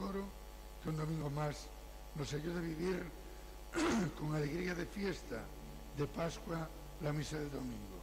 coro, que un domingo más nos ayuda a vivir con alegría de fiesta, de Pascua, la misa del domingo.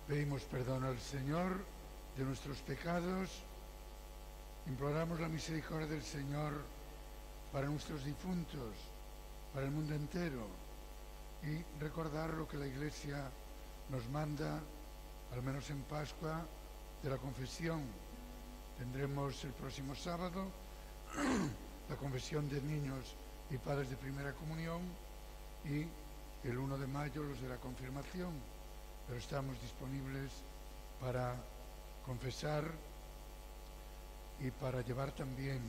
Pedimos perdón al Señor de nuestros pecados, imploramos la misericordia del Señor para nuestros difuntos, para el mundo entero, y recordar lo que la Iglesia nos manda, al menos en Pascua, de la confesión. Tendremos el próximo sábado la confesión de niños y padres de primera comunión, y el 1 de mayo los de la confirmación. Pero estamos disponibles para confesar y para llevar también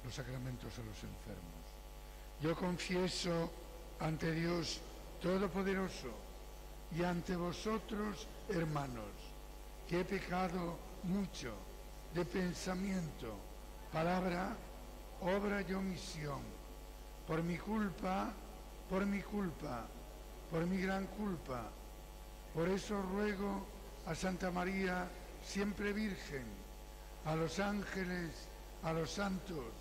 los sacramentos a los enfermos. Yo confieso ante Dios Todopoderoso y ante vosotros, hermanos, que he pecado mucho de pensamiento, palabra, obra y omisión, por mi culpa, por mi gran culpa. Por eso ruego a Santa María, siempre Virgen, a los ángeles, a los santos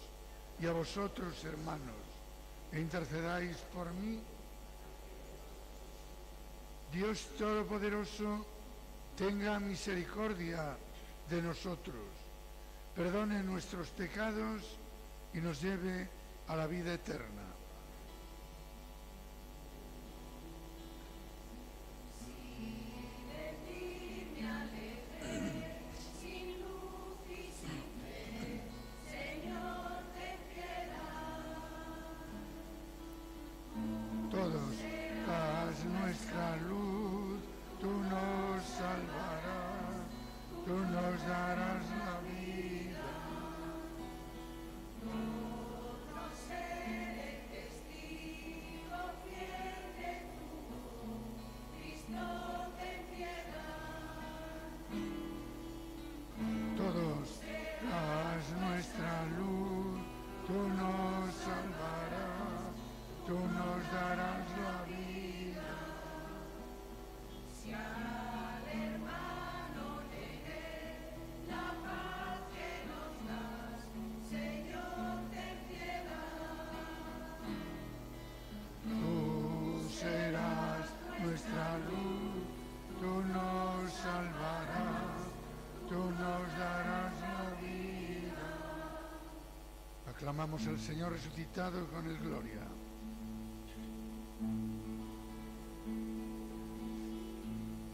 y a vosotros, hermanos, e intercedáis por mí. Dios Todopoderoso tenga misericordia de nosotros, perdone nuestros pecados y nos lleve a la vida eterna. Todos, haz nuestra luz, tú nos salvarás, tú nos darás la vida. Todos seré testigo fiel de tu Cristo ten piedad. Todos, haz nuestra luz, tú nos salvarás, tú nos darás tú nos salvarás, tú nos darás la vida. Aclamamos al Señor resucitado con el gloria.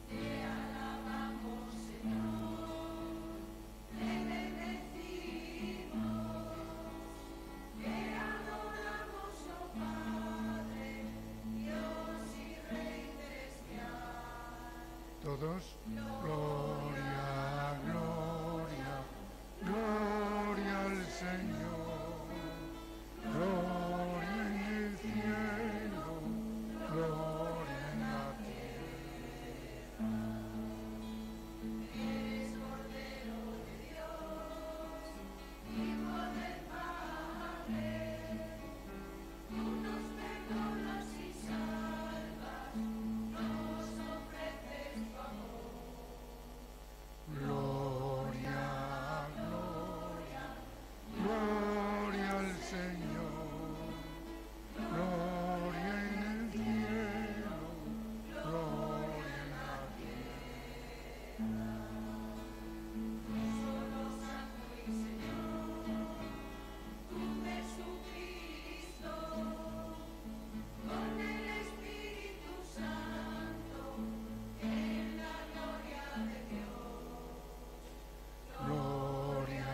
Te alabamos, Señor, te bendecimos, te adoramos, oh Padre, Dios y Rey celestial. Todos, gloria, gloria, gloria al Señor, gloria en el cielo, gloria en la tierra. Eres Cordero de Dios, Hijo del Padre, tú nos perdonas y salvas, nos ofreces tu amor. Gloria, gloria, gloria al Señor, gloria en el cielo, gloria en la tierra. Solo Santo y Señor, tú Jesucristo, con el Espíritu Santo, en la gloria de Dios. Gloria,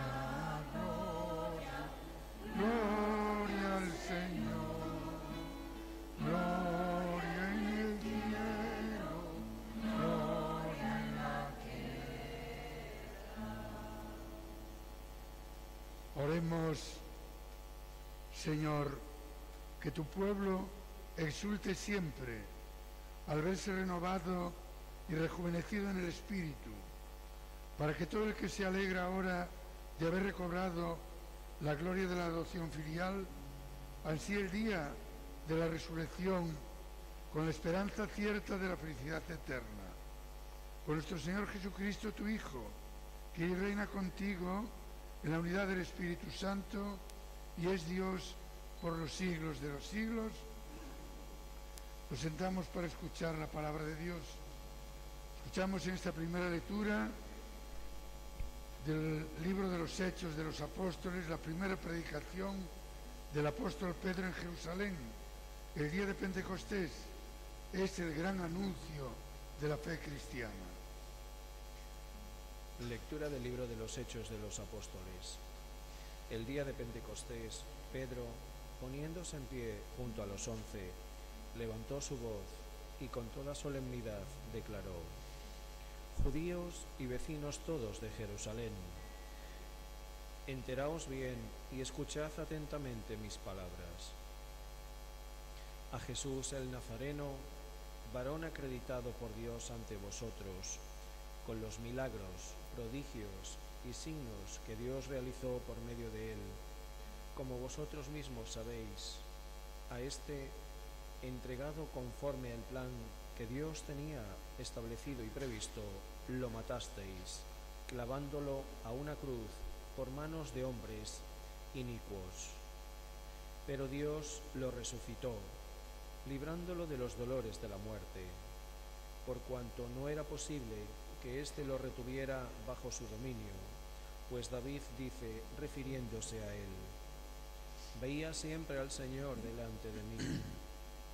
gloria, gloria al Señor, gloria en el cielo, gloria en la tierra. Oremos, Señor, que tu pueblo exulte siempre al verse renovado y rejuvenecido en el Espíritu, para que todo el que se alegra ahora de haber recobrado la gloria de la adopción filial, ansíe el día de la resurrección con la esperanza cierta de la felicidad eterna. Por nuestro Señor Jesucristo, tu Hijo, que vive y reina contigo en la unidad del Espíritu Santo y es Dios por los siglos de los siglos. Nos sentamos para escuchar la palabra de Dios. Escuchamos en esta primera lectura del libro de los Hechos de los Apóstoles, la primera predicación del apóstol Pedro en Jerusalén, el día de Pentecostés. Es el gran anuncio de la fe cristiana. Lectura del libro de los Hechos de los Apóstoles. El día de Pentecostés, Pedro, poniéndose en pie junto a los 11, levantó su voz y con toda solemnidad declaró: Judíos y vecinos todos de Jerusalén, enteraos bien y escuchad atentamente mis palabras. A Jesús el Nazareno, varón acreditado por Dios ante vosotros, con los milagros, prodigios y signos que Dios realizó por medio de él, como vosotros mismos sabéis, a este, entregado conforme al plan que Dios tenía establecido y previsto, lo matasteis, clavándolo a una cruz por manos de hombres inicuos. Pero Dios lo resucitó, librándolo de los dolores de la muerte, por cuanto no era posible que éste lo retuviera bajo su dominio, pues David dice, refiriéndose a él: Veía siempre al Señor delante de mí,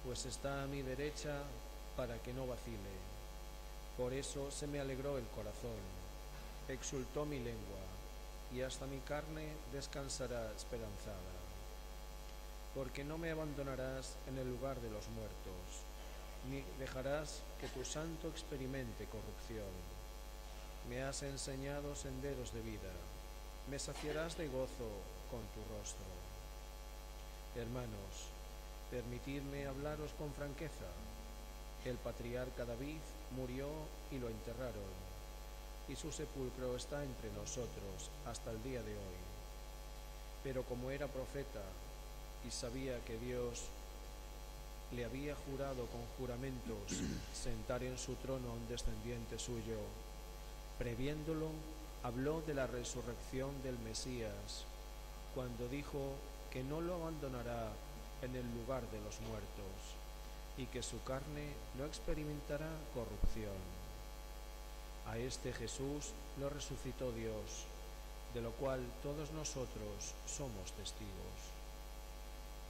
pues está a mi derecha para que no vacile. Por eso se me alegró el corazón, exultó mi lengua, y hasta mi carne descansará esperanzada. Porque no me abandonarás en el lugar de los muertos, ni dejarás que tu santo experimente corrupción. Me has enseñado senderos de vida, me saciarás de gozo con tu rostro. Hermanos, permitidme hablaros con franqueza. El patriarca David murió y lo enterraron, y su sepulcro está entre nosotros hasta el día de hoy. Pero como era profeta y sabía que Dios le había jurado con juramentos sentar en su trono a un descendiente suyo, previéndolo, habló de la resurrección del Mesías, cuando dijo que no lo abandonará en el lugar de los muertos, y que su carne no experimentará corrupción. A este Jesús lo resucitó Dios, de lo cual todos nosotros somos testigos.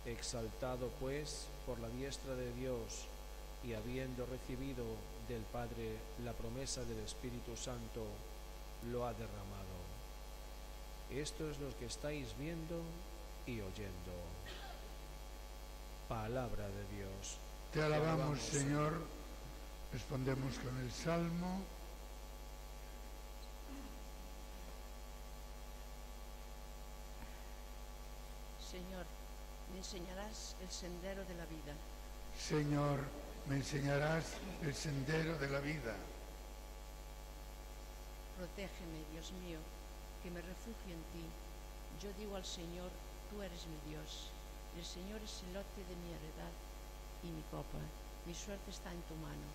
Exaltado pues por la diestra de Dios y habiendo recibido del Padre la promesa del Espíritu Santo, lo ha derramado. Esto es lo que estáis viendo y oyendo. Palabra de Dios. Te alabamos, Señor. Respondemos con el Salmo. Señor, me enseñarás el sendero de la vida. Señor, me enseñarás el sendero de la vida. Protégeme, Dios mío, que me refugio en ti. Yo digo al Señor, tú eres mi Dios. El Señor es el lote de mi heredad y mi copa. Mi suerte está en tu mano.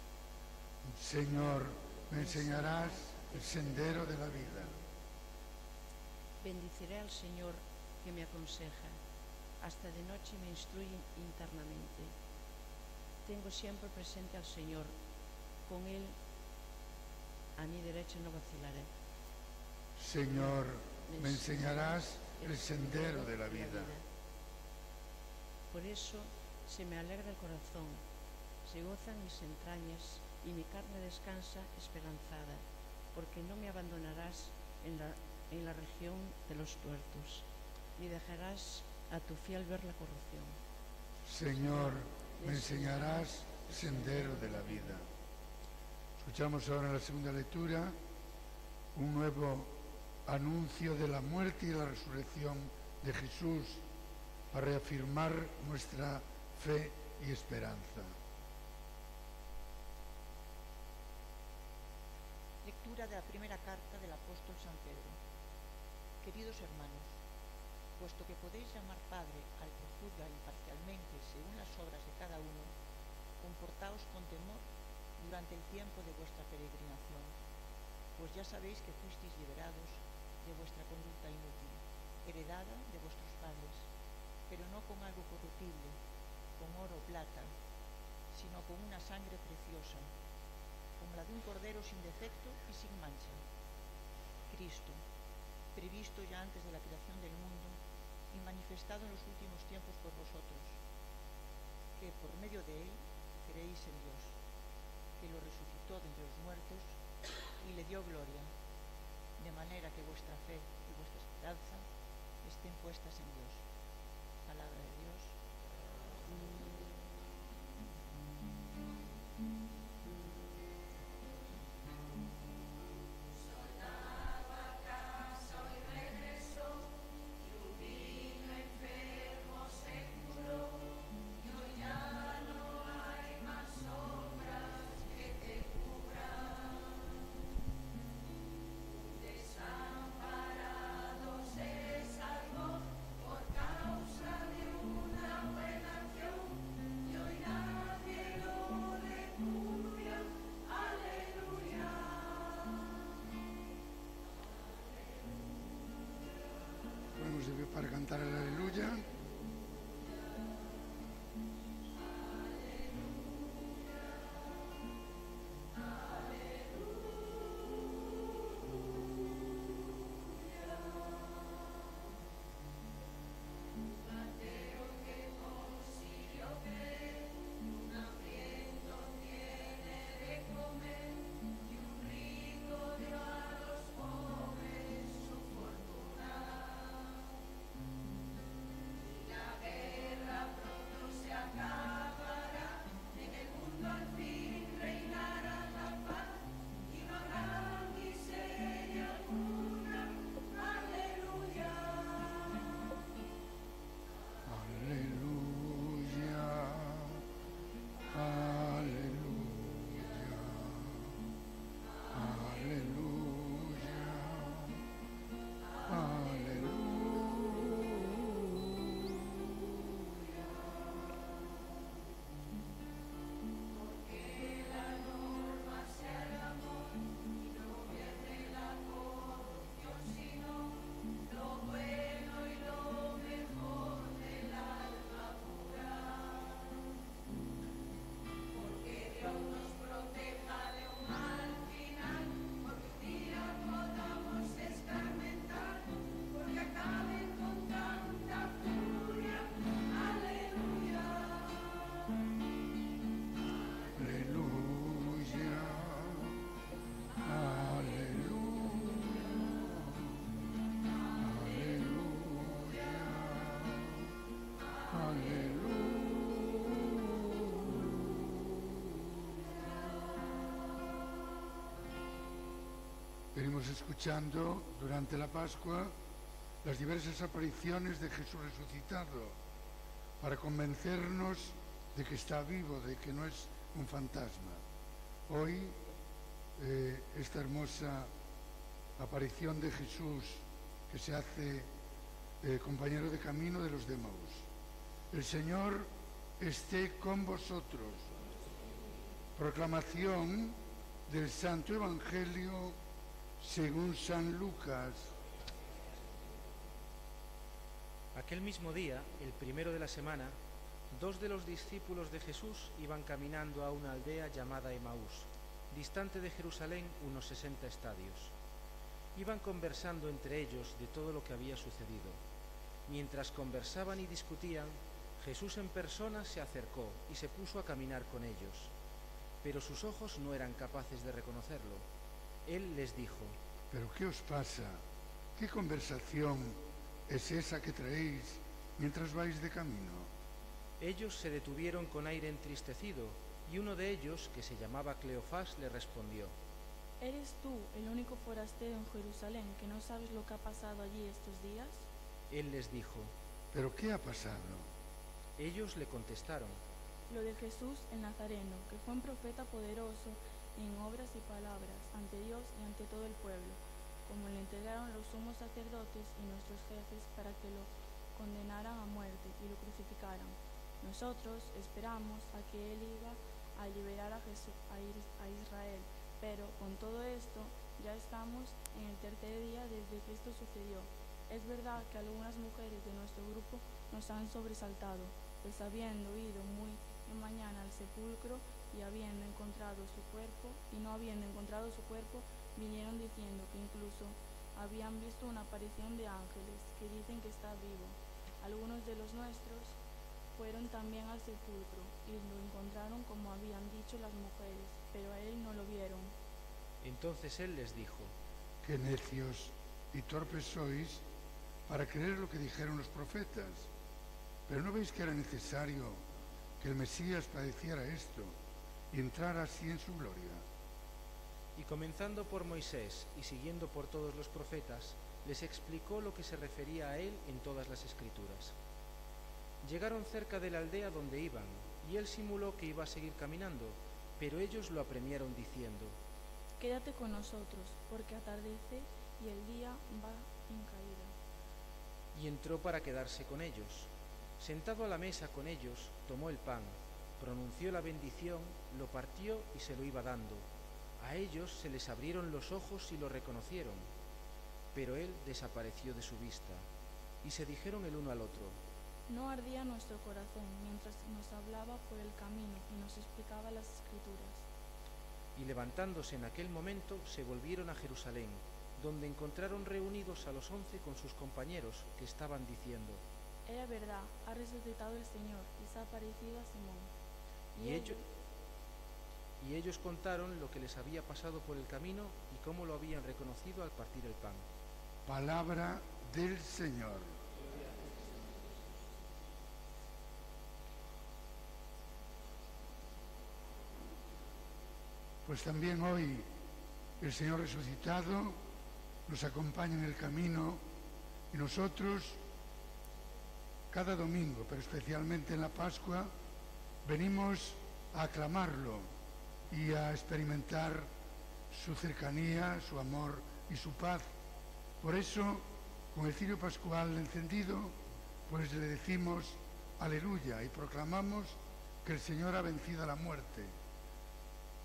Señor, me enseñarás el sendero de la vida. Bendiciré al Señor que me aconseja. Hasta de noche me instruye internamente. Tengo siempre presente al Señor. Con Él a mi derecha no vacilaré. Señor, me enseñarás el sendero de la vida. Por eso se me alegra el corazón, se gozan mis entrañas y mi carne descansa esperanzada, porque no me abandonarás en la región de los tuertos, ni dejarás a tu fiel ver la corrupción. Señor, me enseñarás el sendero de la vida. Escuchamos ahora en la segunda lectura un nuevo anuncio de la muerte y la resurrección de Jesús para reafirmar nuestra fe y esperanza. Lectura de la primera carta del apóstol San Pedro. Queridos hermanos, puesto que podéis llamar Padre al que juzga imparcialmente según las obras de cada uno, comportaos con temor durante el tiempo de vuestra peregrinación, pues ya sabéis que fuisteis liberados de vuestra conducta inútil, heredada de vuestros padres, pero no con algo corruptible, con oro o plata, sino con una sangre preciosa, como la de un cordero sin defecto y sin mancha. Cristo, previsto ya antes de la creación del mundo y manifestado en los últimos tiempos por vosotros, que por medio de él creéis en Dios, que lo resucitó de entre los muertos y le dio gloria, de manera que vuestra fe y vuestra esperanza estén puestas en Dios. Palabra de Dios. Estuvimos escuchando durante la Pascua las diversas apariciones de Jesús resucitado para convencernos de que está vivo, de que no es un fantasma. Hoy, esta hermosa aparición de Jesús que se hace compañero de camino de los de Emaús. El Señor esté con vosotros. Proclamación del Santo Evangelio según San Lucas. Aquel mismo día, el primero de la semana, 2 de los discípulos de Jesús iban caminando a una aldea llamada Emaús, distante de Jerusalén unos 60 estadios. Iban conversando entre ellos de todo lo que había sucedido. Mientras conversaban y discutían, Jesús en persona se acercó y se puso a caminar con ellos. Pero sus ojos no eran capaces de reconocerlo. Él les dijo: ¿Pero qué os pasa? ¿Qué conversación es esa que traéis mientras vais de camino? Ellos se detuvieron con aire entristecido, y uno de ellos, que se llamaba Cleofás, le respondió: ¿Eres tú el único forastero en Jerusalén que no sabes lo que ha pasado allí estos días? Él les dijo: ¿Pero qué ha pasado? Ellos le contestaron: Lo de Jesús el Nazareno, que fue un profeta poderoso en obras y palabras ante Dios y ante todo el pueblo, como le entregaron los sumos sacerdotes y nuestros jefes para que lo condenaran a muerte y lo crucificaran. Nosotros esperamos a que él iba a liberar a Israel, pero con todo esto ya estamos en el tercer día desde que esto sucedió. Es verdad que algunas mujeres de nuestro grupo nos han sobresaltado, pues habiendo ido muy de mañana al sepulcro y no habiendo encontrado su cuerpo, vinieron diciendo que incluso habían visto una aparición de ángeles que dicen que está vivo. Algunos de los nuestros fueron también al sepulcro y lo encontraron como habían dicho las mujeres, pero a él no lo vieron. Entonces él les dijo: Qué necios y torpes sois para creer lo que dijeron los profetas. ¿Pero no veis que era necesario que el Mesías padeciera esto y entrara así en su gloria? Y comenzando por Moisés y siguiendo por todos los profetas, les explicó lo que se refería a él en todas las Escrituras. Llegaron cerca de la aldea donde iban, y él simuló que iba a seguir caminando, pero ellos lo apremiaron diciendo: Quédate con nosotros, porque atardece y el día va en caída. Y entró para quedarse con ellos. Sentado a la mesa con ellos, tomó el pan, pronunció la bendición, lo partió y se lo iba dando. A ellos se les abrieron los ojos y lo reconocieron, pero él desapareció de su vista. Y se dijeron el uno al otro: No ardía nuestro corazón mientras nos hablaba por el camino y nos explicaba las Escrituras. Y levantándose en aquel momento, se volvieron a Jerusalén, donde encontraron reunidos a los 11 con sus compañeros, que estaban diciendo: Era verdad, ha resucitado el Señor y se ha aparecido a Simón. Y ellos contaron lo que les había pasado por el camino y cómo lo habían reconocido al partir el pan. Palabra del Señor. Pues también hoy el Señor resucitado nos acompaña en el camino y nosotros cada domingo, pero especialmente en la Pascua, venimos a aclamarlo y a experimentar su cercanía, su amor y su paz. Por eso, con el cirio pascual encendido, pues le decimos aleluya y proclamamos que el Señor ha vencido a la muerte.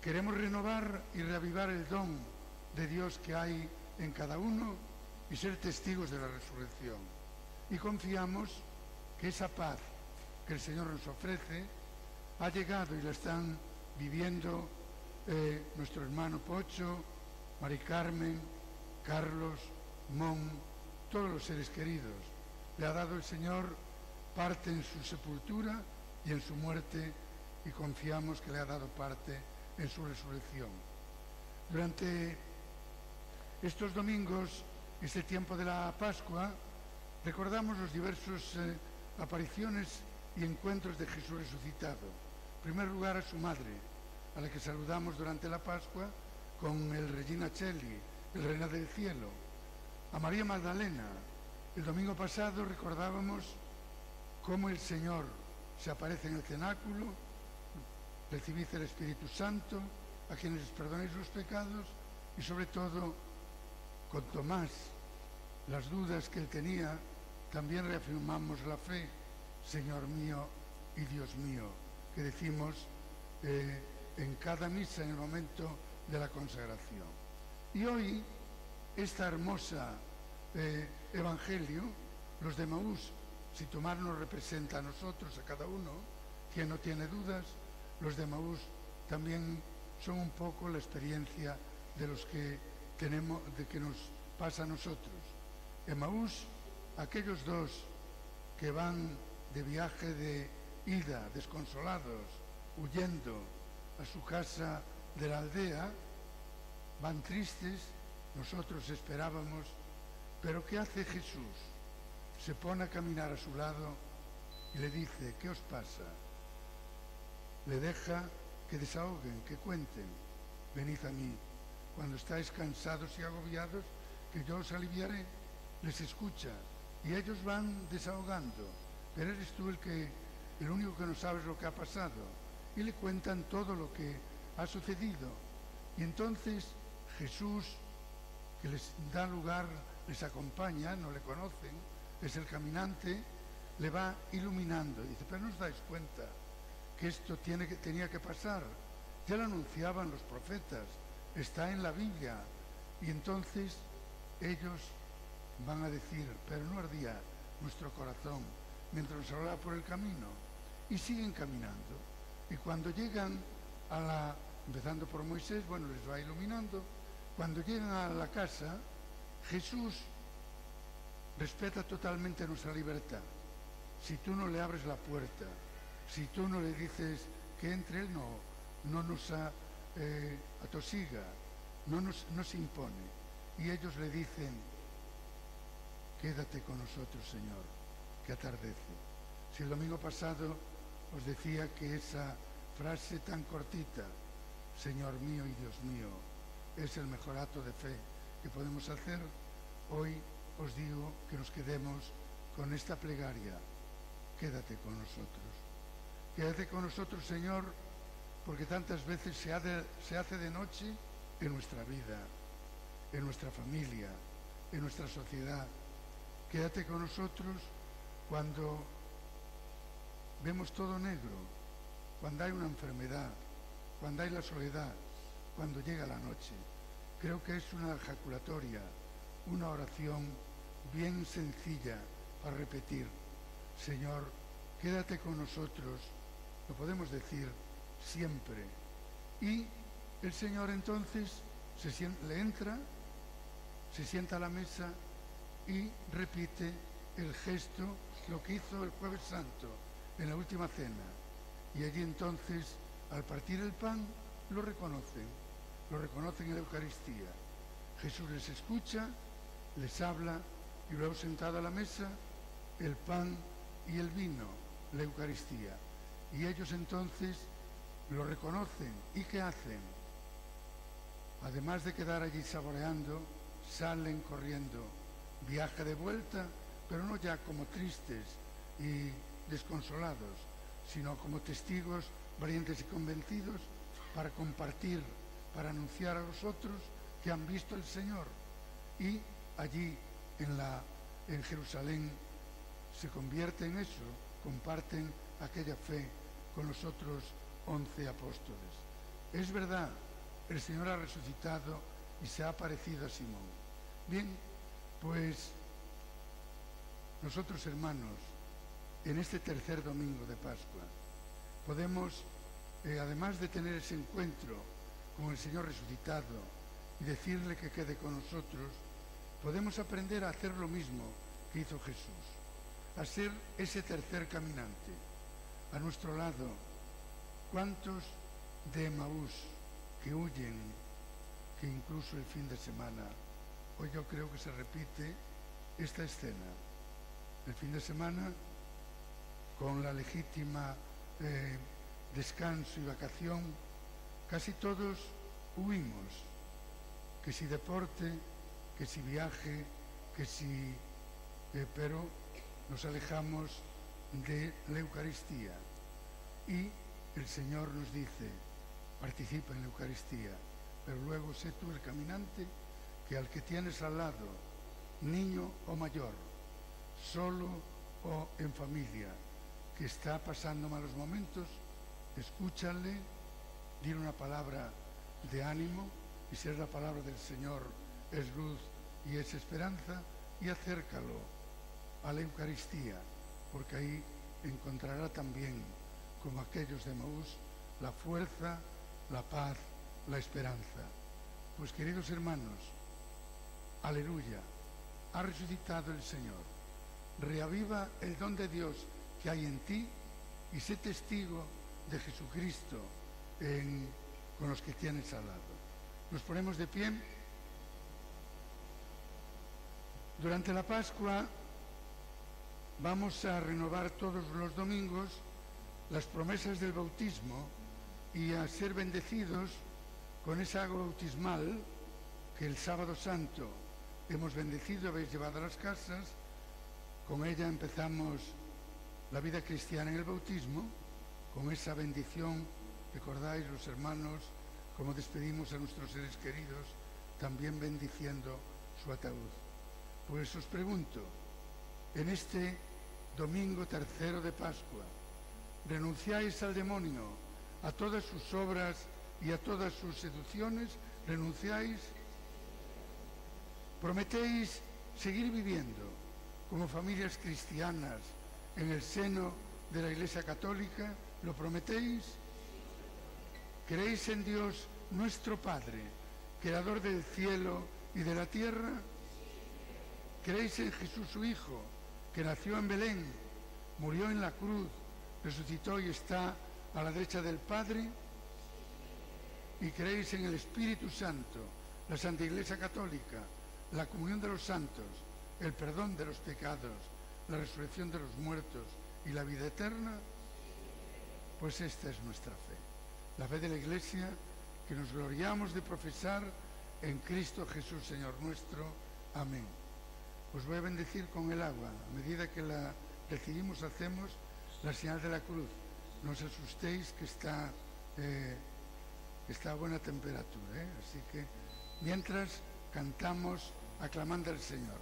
Queremos renovar y reavivar el don de Dios que hay en cada uno y ser testigos de la resurrección. Y confiamos que esa paz que el Señor nos ofrece ha llegado y la están viviendo nuestro hermano Pocho, Mari Carmen, Carlos, Mon, todos los seres queridos. Le ha dado el Señor parte en su sepultura y en su muerte, y confiamos que le ha dado parte en su resurrección. Durante estos domingos, este tiempo de la Pascua, recordamos los diversos apariciones y encuentros de Jesús resucitado. En primer lugar, a su madre, a la que saludamos durante la Pascua con el Regina Coeli, el Reina del Cielo, a María Magdalena. El domingo pasado recordábamos cómo el Señor se aparece en el cenáculo, recibid el Espíritu Santo, a quienes les perdonéis los pecados, y sobre todo con Tomás, las dudas que él tenía, también reafirmamos la fe, Señor mío y Dios mío, que decimos en cada misa en el momento de la consagración. Y hoy, esta hermosa evangelio, los de Emaús, si Tomás nos representa a nosotros, a cada uno, quien no tiene dudas, los de Emaús también son un poco la experiencia de los que tenemos, de que nos pasa a nosotros. Emaús, aquellos dos que van de viaje de ida, desconsolados, huyendo a su casa de la aldea, van tristes, nosotros esperábamos, pero ¿qué hace Jesús? Se pone a caminar a su lado y le dice, ¿qué os pasa? Le deja que desahoguen, que cuenten, venid a mí, cuando estáis cansados y agobiados, que yo os aliviaré. Les escucha y ellos van desahogando, pero eres tú el único que no sabes lo que ha pasado, y le cuentan todo lo que ha sucedido. Y entonces Jesús, que les da lugar, les acompaña, no le conocen, es el caminante, le va iluminando. Dice, pero no os dais cuenta que esto tenía que pasar, ya lo anunciaban los profetas, está en la Biblia. Y entonces ellos van a decir, pero no ardía nuestro corazón mientras nos hablaba por el camino, y siguen caminando. Y cuando llegan empezando por Moisés, bueno, les va iluminando, cuando llegan a la casa, Jesús respeta totalmente nuestra libertad. Si tú no le abres la puerta, si tú no le dices que entre, él no nos atosiga, no nos impone. Y ellos le dicen, quédate con nosotros, Señor, que atardece. Si el domingo pasado os decía que esa frase tan cortita, Señor mío y Dios mío, es el mejor acto de fe que podemos hacer, hoy os digo que nos quedemos con esta plegaria, quédate con nosotros. Quédate con nosotros, Señor, porque tantas veces se hace de noche en nuestra vida, en nuestra familia, en nuestra sociedad. Quédate con nosotros cuando vemos todo negro, cuando hay una enfermedad, cuando hay la soledad, cuando llega la noche. Creo que es una ejaculatoria, una oración bien sencilla para repetir. Señor, quédate con nosotros, lo podemos decir siempre. Y el Señor entonces le entra, se sienta a la mesa y repite el gesto, lo que hizo el Jueves Santo en la última cena. Y allí entonces, al partir el pan, lo reconocen en la Eucaristía. Jesús les escucha, les habla, y luego sentado a la mesa, el pan y el vino, la Eucaristía. Y ellos entonces lo reconocen. ¿Y qué hacen? Además de quedar allí saboreando, salen corriendo. Viaje de vuelta, pero no ya como tristes y desconsolados, sino como testigos valientes y convencidos para compartir, para anunciar a los otros que han visto al Señor. Y allí en Jerusalén se convierte en eso, comparten aquella fe con los otros 11 apóstoles. Es verdad, el Señor ha resucitado y se ha aparecido a Simón. Bien, pues nosotros, hermanos, en este tercer domingo de Pascua, podemos, además de tener ese encuentro con el Señor resucitado y decirle que quede con nosotros, podemos aprender a hacer lo mismo que hizo Jesús, a ser ese tercer caminante. A nuestro lado, ¿cuántos de Emaús que huyen, que incluso el fin de semana, hoy yo creo que se repite esta escena, el fin de semana, con la legítima descanso y vacación, casi todos huimos que si deporte, que si viaje, que si... pero nos alejamos de la Eucaristía. Y el Señor nos dice, participa en la Eucaristía, pero luego sé tú el caminante que al que tienes al lado, niño o mayor, solo o en familia, que está pasando malos momentos, escúchale, dile una palabra de ánimo, y si es la palabra del Señor, es luz y es esperanza, y acércalo a la Eucaristía, porque ahí encontrará también, como aquellos de Maús, la fuerza, la paz, la esperanza. Pues queridos hermanos, aleluya, ha resucitado el Señor. Reaviva el don de Dios que hay en ti y sé testigo de Jesucristo con los que tienes al lado. Nos ponemos de pie. Durante la Pascua vamos a renovar todos los domingos las promesas del bautismo y a ser bendecidos con esa agua bautismal que el Sábado Santo hemos bendecido, habéis llevado a las casas. Con ella empezamos la vida cristiana en el bautismo, con esa bendición. Recordáis los hermanos cómo despedimos a nuestros seres queridos, también bendiciendo su ataúd. Pues os pregunto, en este domingo tercero de Pascua, ¿renunciáis al demonio, a todas sus obras y a todas sus seducciones? ¿Renunciáis? ¿Prometéis seguir viviendo como familias cristianas en el seno de la Iglesia Católica? ¿Lo prometéis? ¿Creéis en Dios nuestro Padre, creador del cielo y de la tierra? ¿Creéis en Jesús su Hijo, que nació en Belén, murió en la cruz, resucitó y está a la derecha del Padre? ¿Y creéis en el Espíritu Santo, la Santa Iglesia Católica, la comunión de los santos, el perdón de los pecados, la resurrección de los muertos y la vida eterna? Pues esta es nuestra fe, la fe de la Iglesia, que nos gloriamos de profesar en Cristo Jesús, Señor nuestro. Amén. Os voy a bendecir con el agua. A medida que la recibimos, hacemos la señal de la cruz. No os asustéis, que está a buena temperatura, ¿eh? Así que mientras cantamos aclamando al Señor.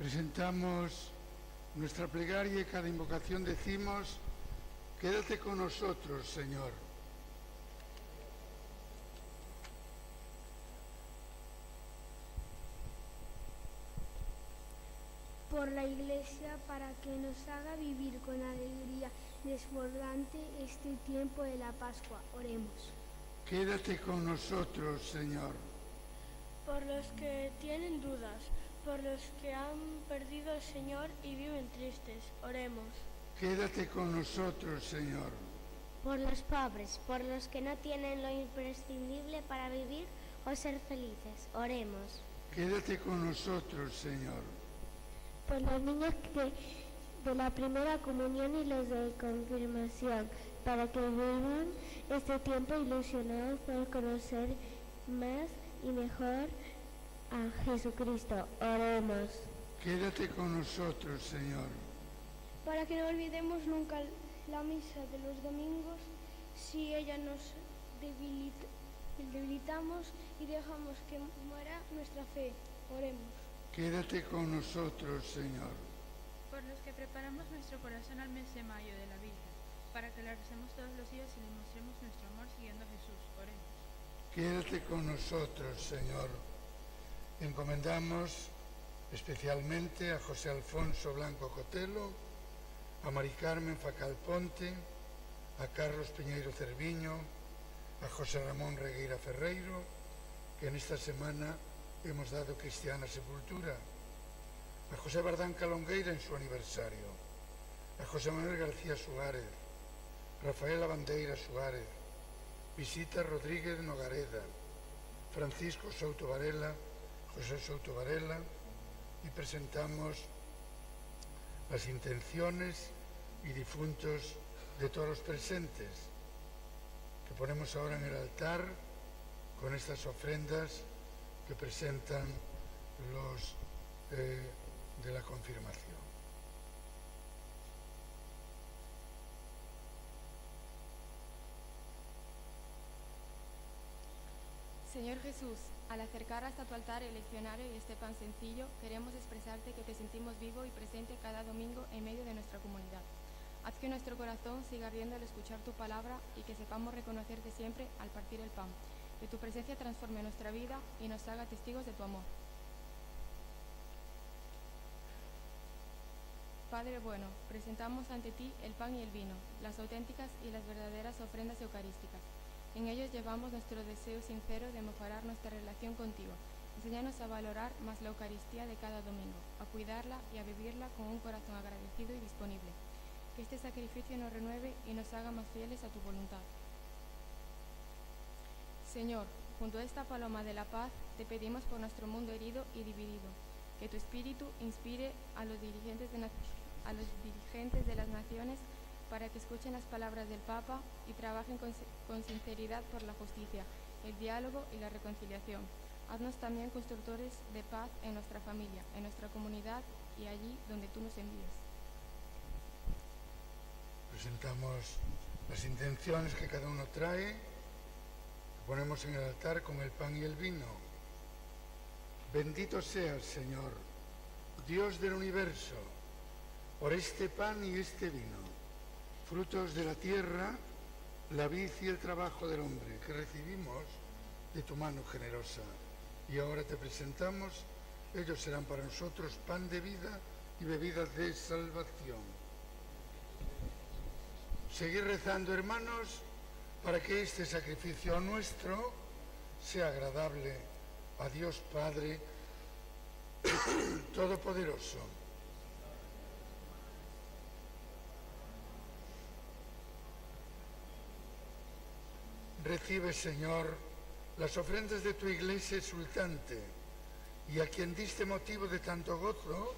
Presentamos nuestra plegaria y cada invocación decimos: quédate con nosotros, Señor. Por la Iglesia, para que nos haga vivir con alegría desbordante este tiempo de la Pascua. Oremos. Quédate con nosotros, Señor. Por los que tienen dudas, por los que han perdido al Señor y viven tristes. Oremos. Quédate con nosotros, Señor. por los pobres, por los que no tienen lo imprescindible para vivir o ser felices. Oremos. Quédate con nosotros, Señor. Por los niños de la primera comunión y los de confirmación, para que vivan este tiempo ilusionados por conocer más y mejor a Jesucristo. Oremos. Quédate con nosotros, Señor. Para que no olvidemos nunca la misa de los domingos, si ella nos debilitamos y dejamos que muera nuestra fe. Oremos. Quédate con nosotros, Señor. Por los que preparamos nuestro corazón al mes de mayo de la Virgen, para que la recemos todos los días y le mostremos nuestro amor siguiendo a Jesús. Oremos. Quédate con nosotros, Señor. Encomendamos especialmente a José Alfonso Blanco Cotelo, a Mari Carmen Facal Ponte, a Carlos Piñeiro Cerviño, a José Ramón Regueira Ferreiro, que en esta semana hemos dado cristiana sepultura, a José Bardán Calongueira en su aniversario, a José Manuel García Suárez, Rafaela Bandeira Suárez, Visita Rodríguez Nogareda, Francisco Souto Varela, José Souto Varela, y presentamos las intenciones y difuntos de todos los presentes, que ponemos ahora en el altar con estas ofrendas que presentan los de la confirmación. Señor Jesús, al acercar hasta tu altar el leccionario y este pan sencillo, queremos expresarte que te sentimos vivo y presente cada domingo en medio de nuestra comunidad. Haz que nuestro corazón siga ardiendo al escuchar tu palabra y que sepamos reconocerte siempre al partir el pan. Que tu presencia transforme nuestra vida y nos haga testigos de tu amor. Padre bueno, presentamos ante ti el pan y el vino, las auténticas y las verdaderas ofrendas eucarísticas. En ellos llevamos nuestro deseo sincero de mejorar nuestra relación contigo. Enséñanos a valorar más la Eucaristía de cada domingo, a cuidarla y a vivirla con un corazón agradecido y disponible. Que este sacrificio nos renueve y nos haga más fieles a tu voluntad. Señor, junto a esta paloma de la paz, te pedimos por nuestro mundo herido y dividido, que tu Espíritu inspire a los dirigentes de las naciones para que escuchen las palabras del Papa y trabajen con sinceridad por la justicia, el diálogo y la reconciliación. Haznos también constructores de paz en nuestra familia, en nuestra comunidad y allí donde tú nos envíes. Presentamos las intenciones que cada uno trae, que ponemos en el altar con el pan y el vino. Bendito seas, Señor, Dios del universo, por este pan y este vino, frutos de la tierra, la vid y el trabajo del hombre, que recibimos de tu mano generosa. Y ahora te presentamos, ellos serán para nosotros pan de vida y bebida de salvación. Seguid rezando, hermanos, para que este sacrificio nuestro sea agradable a Dios Padre Todopoderoso. Recibe, Señor, las ofrendas de tu Iglesia exultante, y a quien diste motivo de tanto gozo,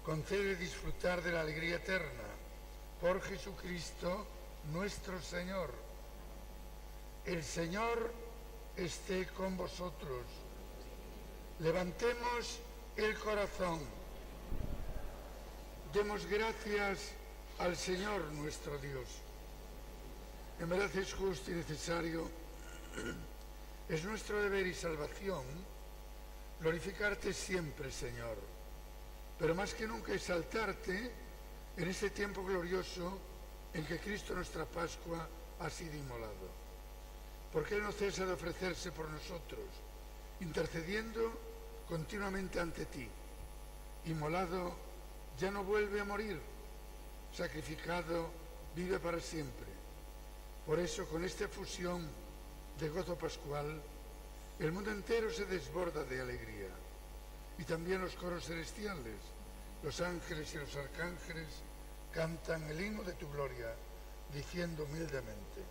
concede disfrutar de la alegría eterna. Por Jesucristo nuestro Señor. El Señor esté con vosotros. Levantemos el corazón. Demos gracias al Señor nuestro Dios. En verdad es justo y necesario, es nuestro deber y salvación glorificarte siempre, Señor, pero más que nunca exaltarte en este tiempo glorioso en que Cristo nuestra Pascua ha sido inmolado. Porque Él no cesa de ofrecerse por nosotros, intercediendo continuamente ante ti. Inmolado, ya no vuelve a morir, sacrificado, vive para siempre. Por eso, con esta efusión de gozo pascual, el mundo entero se desborda de alegría. Y también los coros celestiales, los ángeles y los arcángeles cantan el himno de tu gloria, diciendo humildemente: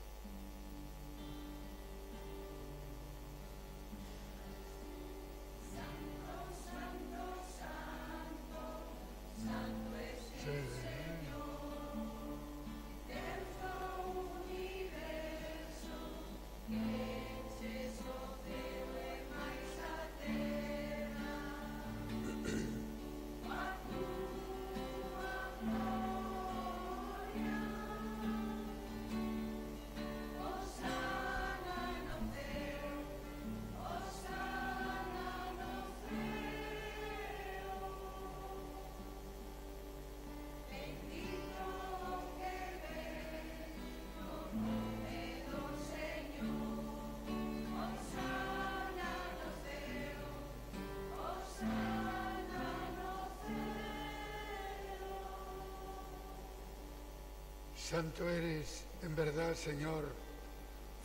Santo eres, en verdad, Señor,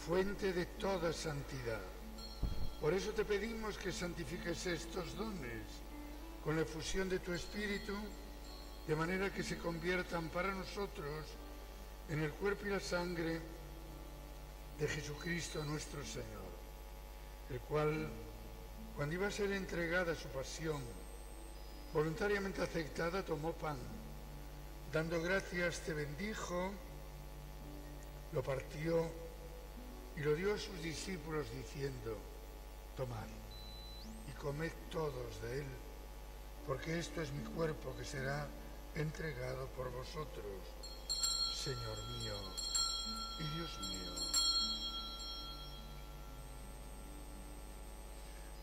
fuente de toda santidad. Por eso te pedimos que santifiques estos dones con la efusión de tu Espíritu, de manera que se conviertan para nosotros en el cuerpo y la sangre de Jesucristo nuestro Señor, el cual, cuando iba a ser entregada su pasión, voluntariamente aceptada, tomó pan. Dando gracias, te bendijo, lo partió y lo dio a sus discípulos diciendo: tomad y comed todos de él, porque esto es mi cuerpo que será entregado por vosotros. Señor mío y Dios mío.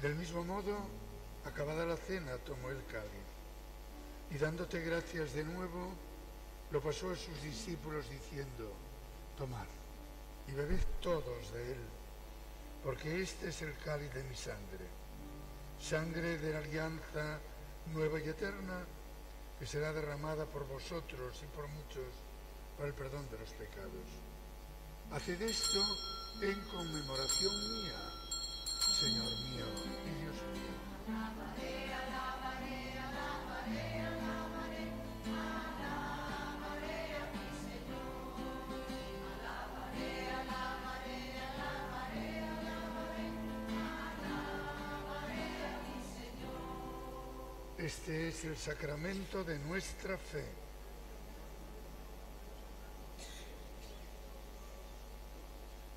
Del mismo modo, acabada la cena, tomó el cáliz y dándote gracias de nuevo, lo pasó a sus discípulos diciendo: tomad y bebed todos de él, porque este es el cáliz de mi sangre, sangre de la alianza nueva y eterna, que será derramada por vosotros y por muchos para el perdón de los pecados. Haced esto en conmemoración mía, Señor mío y Dios mío. Alabaré, alabaré, alabaré, alabaré, alabaré a mi Señor. Alabaré, alabaré, alabaré, alabaré, alabaré a mi Señor. Este es el sacramento de nuestra fe.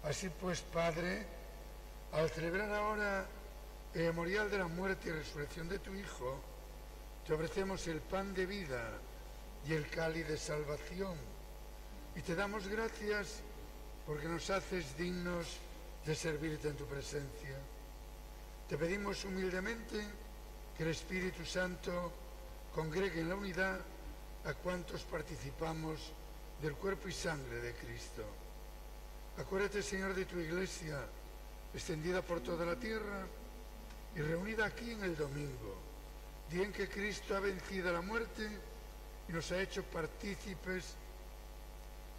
Así pues, Padre, al celebrar ahora el memorial de la muerte y resurrección de tu Hijo, te ofrecemos el pan de vida y el cáliz de salvación, y te damos gracias porque nos haces dignos de servirte en tu presencia. Te pedimos humildemente que el Espíritu Santo congregue en la unidad a cuantos participamos del cuerpo y sangre de Cristo. Acuérdate, Señor, de tu Iglesia, extendida por toda la tierra y reunida aquí en el domingo, día en que Cristo ha vencido la muerte y nos ha hecho partícipes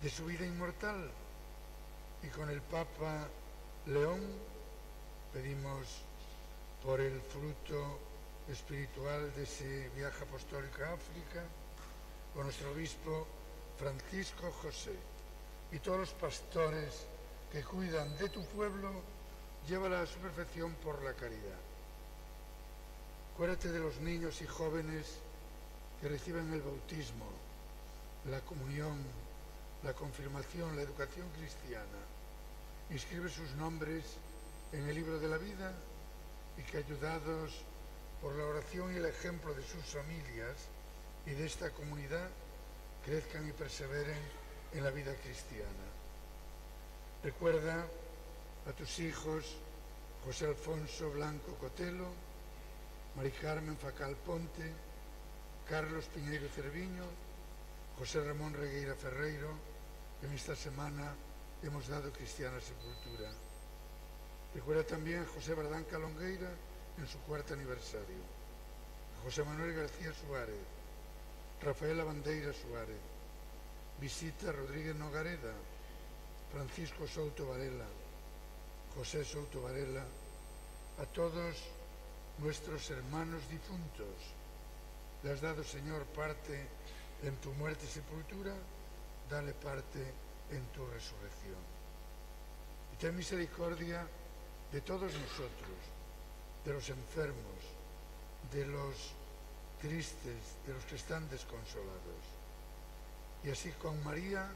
de su vida inmortal. Y con el Papa León pedimos por el fruto espiritual de ese viaje apostólico a África, con nuestro obispo Francisco José y todos los pastores que cuidan de tu pueblo, llévala a su perfección por la caridad. Acuérdate de los niños y jóvenes que reciben el bautismo, la comunión, la confirmación, la educación cristiana. Inscribe sus nombres en el libro de la vida y que, ayudados por la oración y el ejemplo de sus familias y de esta comunidad, crezcan y perseveren en la vida cristiana. Recuerda a tus hijos José Alfonso Blanco Cotelo, Mari Carmen Facal Ponte, Carlos Piñeiro Cerviño, José Ramón Regueira Ferreiro, que en esta semana hemos dado cristiana sepultura. Recuerda también a José Bardanca Longueira en su 4º aniversario, a José Manuel García Suárez, Rafaela Bandeira Suárez, Visita Rodríguez Nogareda, Francisco Souto Varela, José Souto Varela, a todos nuestros hermanos difuntos. Le has dado, Señor, parte en tu muerte y sepultura, dale parte en tu resurrección. Y ten misericordia de todos nosotros, de los enfermos, de los tristes, de los que están desconsolados. Y así con María,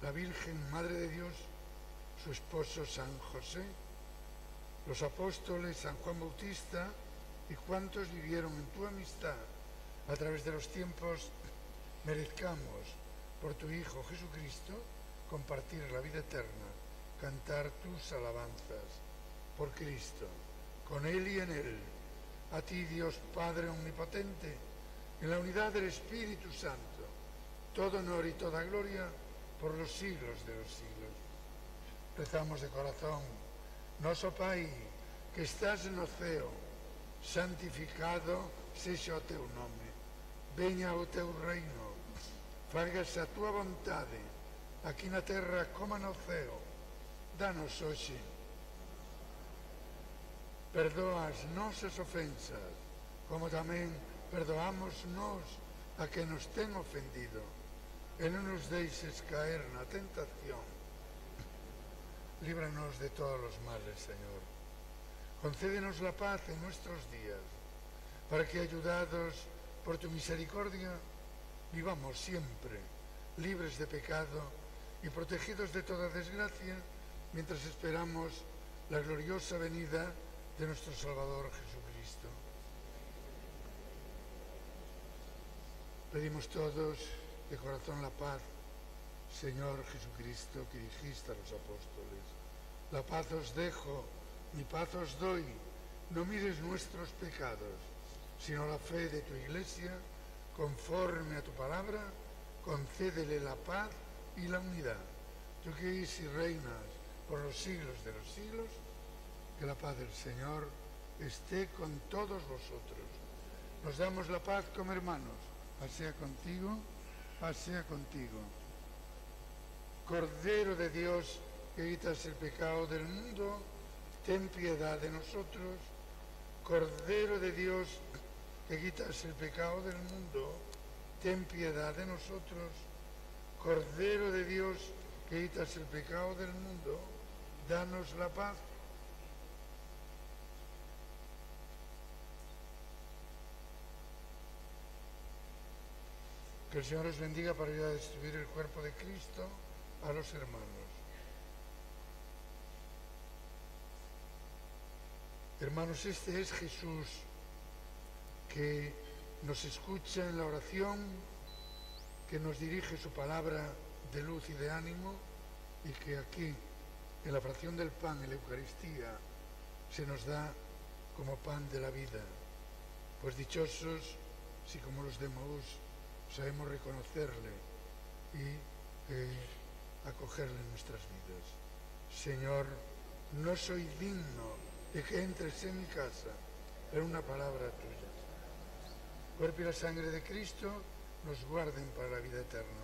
la Virgen, Madre de Dios, su esposo San José, los apóstoles, San Juan Bautista y cuantos vivieron en tu amistad a través de los tiempos, merezcamos por tu Hijo Jesucristo compartir la vida eterna, cantar tus alabanzas. Por Cristo, con Él y en Él, a ti Dios Padre Omnipotente, en la unidad del Espíritu Santo, todo honor y toda gloria por los siglos de los siglos. Rezamos de corazón: Noso Pai, que estás no ceo, santificado sexa o teu nome, veña o teu reino, fágase a túa vontade, aquí na terra como no ceo. Danos hoxe, perdoa as nosas ofensas, como tamén perdoamos nós a que nos ten ofendido, e non nos deixes caer na tentación. Líbranos de todos los males, Señor. Concédenos la paz en nuestros días, para que, ayudados por tu misericordia, vivamos siempre libres de pecado y protegidos de toda desgracia, mientras esperamos la gloriosa venida de nuestro Salvador Jesucristo. Pedimos todos de corazón la paz, Señor Jesucristo, que dijiste a los apóstoles: la paz os dejo, mi paz os doy, no mires nuestros pecados, sino la fe de tu Iglesia, conforme a tu palabra, concédele la paz y la unidad. Tú que vives y reinas por los siglos de los siglos, que la paz del Señor esté con todos vosotros. Nos damos la paz como hermanos. Paz sea contigo, paz sea contigo. Cordero de Dios, que quitas el pecado del mundo, ten piedad de nosotros. Cordero de Dios, que quitas el pecado del mundo, ten piedad de nosotros. Cordero de Dios, que quitas el pecado del mundo, danos la paz. Que el Señor os bendiga para ayudar a distribuir el cuerpo de Cristo a los hermanos. Hermanos, este es Jesús, que nos escucha en la oración, que nos dirige su palabra de luz y de ánimo, y que aquí, en la fracción del pan, en la Eucaristía, se nos da como pan de la vida. Pues dichosos si, como los de Maús, sabemos reconocerle y acogerle en nuestras vidas. Señor, no soy digno de que entres en mi casa, pero una palabra tuya. El cuerpo y la sangre de Cristo nos guarden para la vida eterna.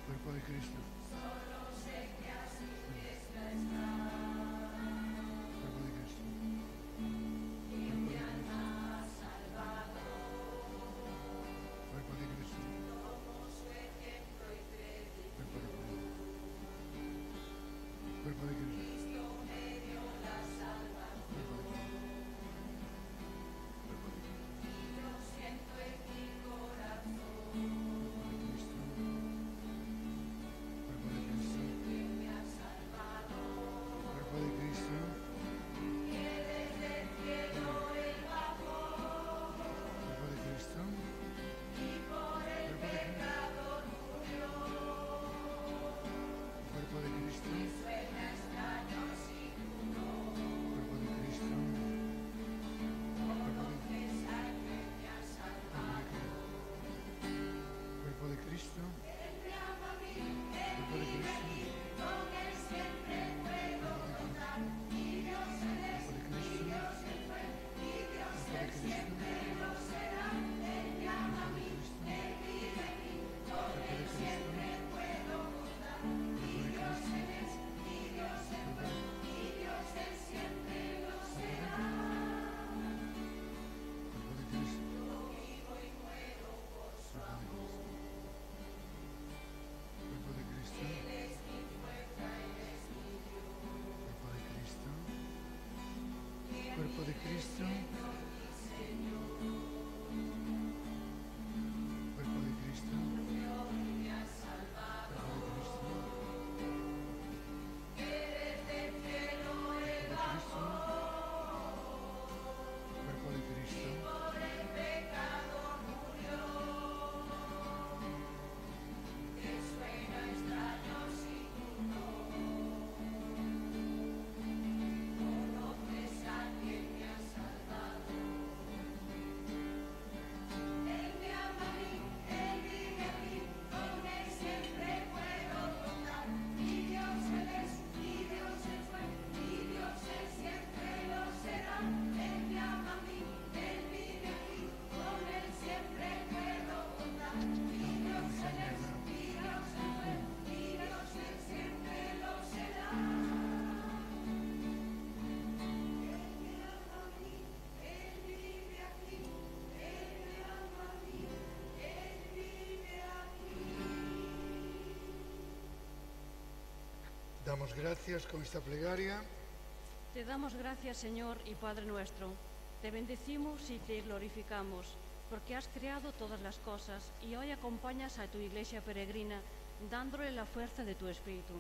Cuerpo de Cristo. Cuerpo de Cristo. Cuerpo de Cristo. Cuerpo de Cristo. Cuerpo de Cristo. Damos gracias con esta plegaria. Te damos gracias, Señor y Padre nuestro. Te bendecimos y te glorificamos, porque has creado todas las cosas y hoy acompañas a tu iglesia peregrina, dándole la fuerza de tu Espíritu.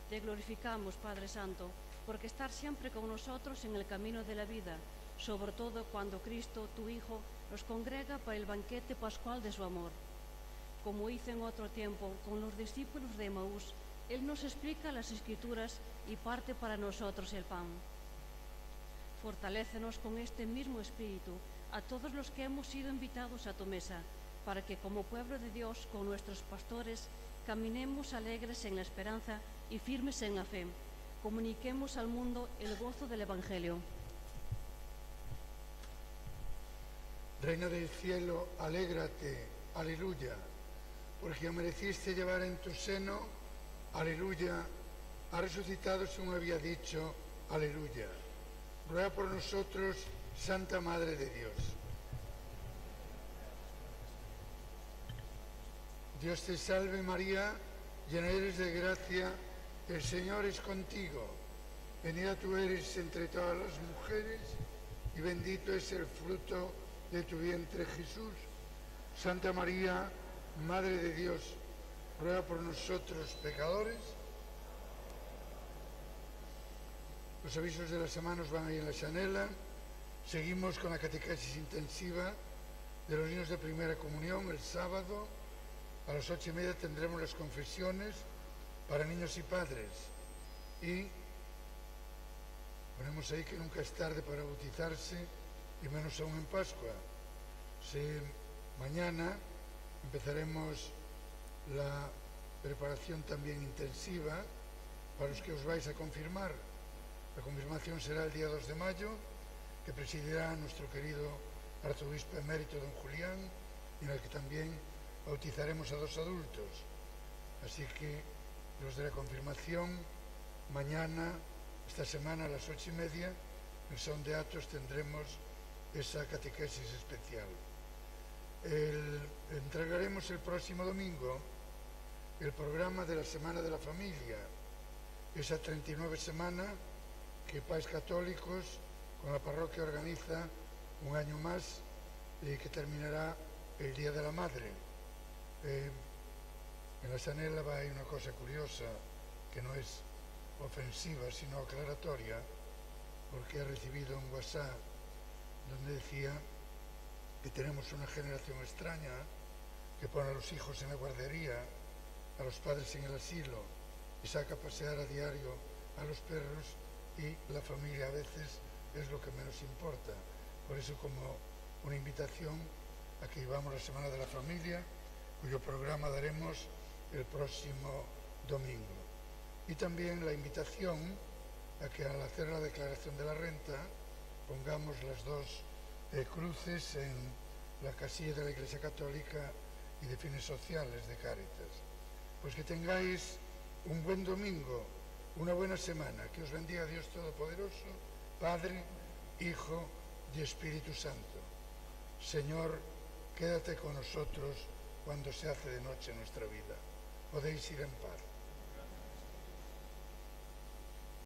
Te glorificamos, Padre Santo, porque estás siempre con nosotros en el camino de la vida, sobre todo cuando Cristo, tu Hijo, nos congrega para el banquete pascual de su amor. Como hizo en otro tiempo con los discípulos de Emaús, Él nos explica las Escrituras y parte para nosotros el pan. Fortalécenos con este mismo espíritu a todos los que hemos sido invitados a tu mesa, para que como pueblo de Dios, con nuestros pastores, caminemos alegres en la esperanza y firmes en la fe. Comuniquemos al mundo el gozo del Evangelio. Reina del cielo, alégrate, aleluya, porque mereciste llevar en tu seno, aleluya, ha resucitado según había dicho, aleluya. Ruega por nosotros, Santa Madre de Dios. Dios te salve María, llena eres de gracia, el Señor es contigo. Bendita tú eres entre todas las mujeres y bendito es el fruto de tu vientre Jesús. Santa María, Madre de Dios, ruega por nosotros pecadores. Los avisos de la semana nos van ahí en la chanela. Seguimos con la catequesis intensiva de los niños de primera comunión el sábado. A las 8:30 tendremos las confesiones para niños y padres. Y ponemos ahí que nunca es tarde para bautizarse, y menos aún en Pascua. Mañana empezaremos la preparación también intensiva para los que os vais a confirmar. La confirmación será el día 2 de mayo, que presidirá nuestro querido arzobispo emérito don Julián, y en el que también bautizaremos a 2 adultos. Así que los de la confirmación, mañana, esta semana a las 8:30, en Son de Atos tendremos esa catequesis especial. Entregaremos el próximo domingo el programa de la Semana de la Familia, esa 39 semana que Pais Católicos con la parroquia organiza un año más y que terminará el Día de la Madre. En la chanela hay una cosa curiosa que no es ofensiva sino aclaratoria, porque he recibido un WhatsApp donde decía que tenemos una generación extraña que pone a los hijos en la guardería, a los padres en el asilo y saca a pasear a diario a los perros, y la familia a veces es lo que menos importa. Por eso, como una invitación a que vivamos la Semana de la Familia, cuyo programa daremos el próximo domingo. Y también la invitación a que al hacer la declaración de la renta pongamos las 2 cruces en la casilla de la Iglesia Católica y de Fines Sociales de Cáritas. Pues que tengáis un buen domingo, una buena semana, que os bendiga Dios Todopoderoso, Padre, Hijo y Espíritu Santo. Señor, quédate con nosotros cuando se hace de noche nuestra vida. Podéis ir en paz.